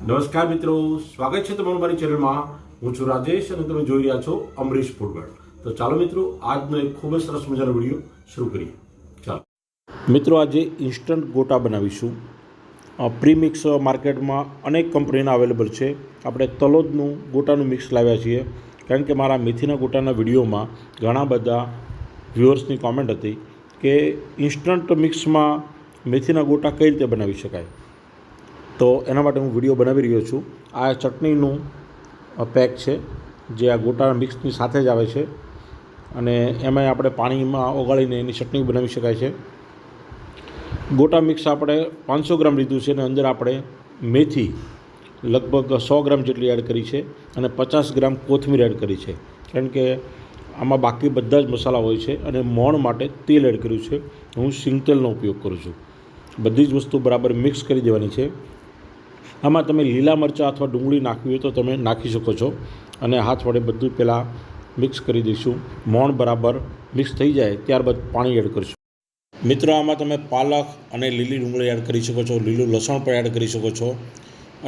નમસ્કાર મિત્રો, સ્વાગત છે તમારું મારી ચેનલમાં. હું છું રાજેશ અને તમે જોઈ રહ્યા છો અમરીશ ફૂડ વર્લ્ડ. તો ચાલો મિત્રો, આજનો એક ખૂબ જ સરસ મજાનો વિડીયો શરૂ કરીએ. ચાલો મિત્રો, આજે ઇન્સ્ટન્ટ ગોટા બનાવીશું. પ્રીમિક્સ માર્કેટમાં અનેક કંપનીના અવેલેબલ છે. આપણે તલોદનું ગોટાનું મિક્સ લાવ્યા છીએ, કારણ કે મારા મેથીના ગોટાના વિડીયોમાં ઘણા બધા વ્યુઅર્સની કોમેન્ટ હતી કે ઇન્સ્ટન્ટ મિક્સમાં મેથીના ગોટા કઈ રીતે બનાવી શકાય. તો એના માટે હું વિડીયો બનાવી રહ્યો છું. આ ચટણીનું પેક છે જે આ ગોટાના મિક્સની સાથે જ આવે છે, અને એમાં આપણે પાણીમાં ઓગાળીને એની ચટણી બનાવી શકાય છે. ગોટા મિક્સ આપણે 500 ગ્રામ લીધું છે, અને અંદર આપણે મેથી લગભગ 100 ગ્રામ જેટલી એડ કરી છે, અને 50 ગ્રામ કોથમીર એડ કરી છે, કારણ કે આમાં બાકી બધા જ મસાલા હોય છે. અને મોણ માટે તેલ એડ કર્યું છે. હું સિંગ તેલનો ઉપયોગ કરું છું. બધી જ વસ્તુ બરાબર મિક્સ કરી દેવાની છે. આમાં તમે લીલા મરચાં અથવા ડુંગળી નાખવી હોય તો તમે નાખી શકો છો. અને હાથ વડે બધું પહેલાં મિક્સ કરી દઈશું. મોણ બરાબર મિક્સ થઈ જાય ત્યારબાદ પાણી એડ કરીશું. મિત્રો, આમાં તમે પાલક અને લીલી ડુંગળી એડ કરી શકો છો. લીલું લસણ પણ એડ કરી શકો છો.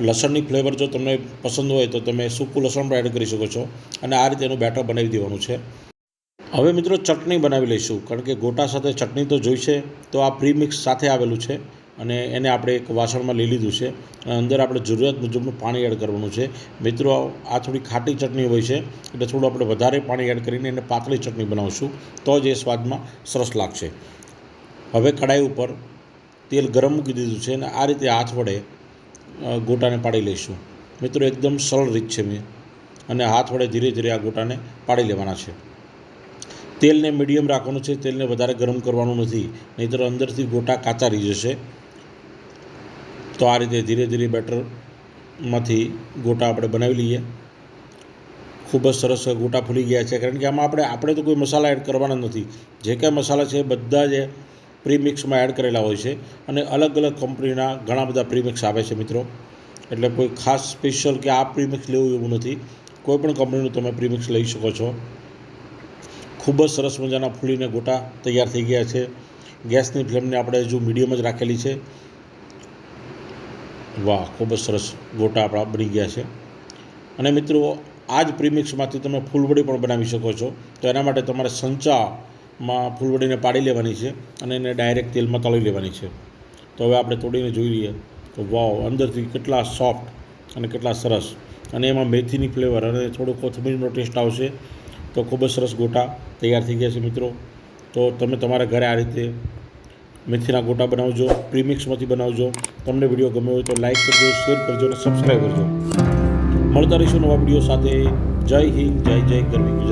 લસણની ફ્લેવર જો તમને પસંદ હોય તો તમે સૂકું લસણ પણ એડ કરી શકો છો. અને આ રીતે એનું બેટર બનાવી દેવાનું છે. હવે મિત્રો, ચટણી બનાવી લઈશું, કારણ કે ગોટા સાથે ચટણી તો જોઈશે. તો આ પ્રીમિક્સ સાથે આવેલું છે, અને એને આપણે એક વાસણમાં લઈ લીધું છે. અને અંદર આપણે જરૂરિયાત મુજબનું પાણી એડ કરવાનું છે. મિત્રો, આ થોડી ખાટી ચટણી હોય છે, એટલે થોડું આપણે વધારે પાણી એડ કરીને એને પાતળી ચટણી બનાવશું, તો જ એ સ્વાદમાં સરસ લાગશે. હવે કઢાઈ ઉપર તેલ ગરમ મૂકી દીધું છે, અને આ રીતે હાથ વડે ગોટાને પાડી લઈશું. મિત્રો, એકદમ સરળ રીત છે અને હાથ વડે ધીરે ધીરે આ ગોટાને પાડી લેવાના છે. તેલને મીડિયમ રાખવાનું છે. તેલને વધારે ગરમ કરવાનું નથી, નહીંતર અંદરથી ગોટા કાચા રહી જશે. તો આ રીતે ધીરે ધીરે બેટરમાંથી ગોટા આપણે બનાવી લઈએ. ખૂબ જ સરસ ગોટા ફૂલી ગયા છે, કારણ કે આમાં આપણે તો કોઈ મસાલા એડ કરવાના નથી. જે કાંઈ મસાલા છે બધા જ પ્રીમિક્સમાં એડ કરેલા હોય છે. અને અલગ અલગ કંપનીના ઘણા બધા પ્રીમિક્સ આવે છે મિત્રો, એટલે કોઈ ખાસ સ્પેશિયલ કે આ પ્રીમિક્સ લેવું એવું નથી. કોઈ પણ કંપનીનું તમે પ્રીમિક્સ લઈ શકો છો. ખૂબ જ સરસ મજાના ફૂલીને ગોટા તૈયાર થઈ ગયા છે. ગેસની ફ્લેમને આપણે હજુ મીડિયમ જ રાખેલી છે. વાહ, ખૂબ જ સરસ ગોટા આપણા બની ગયા છે. અને મિત્રો, આ જ પ્રીમિક્સમાંથી તમે ફૂલવડી પણ બનાવી શકો છો. તો એના માટે તમારે સંચામાં ફૂલવડીને પાડી લેવાની છે, અને એને ડાયરેક્ટ તેલમાં તળી લેવાની છે. તો હવે આપણે તોડીને જોઈ લઈએ તો વાવ, અંદરથી કેટલા સોફ્ટ અને કેટલા સરસ. અને એમાં મેથીની ફ્લેવર અને થોડો કોથમીરનો ટેસ્ટ આવશે. તો ખૂબ જ સરસ ગોટા તૈયાર થઈ ગયા છે મિત્રો. તો તમે તમારા ઘરે આ રીતે મેથીના ગોટા બનાવજો, પ્રીમિક્સમાંથી બનાવજો. તમને વિડીયો ગમ્યો હોય તો લાઇક કરજો, શેર કરજો અને સબસ્ક્રાઈબ કરજો. મળતા રહીશું નવા વિડીયો સાથે. જય હિન્દ, જય જય ગરવી ગુજરાત.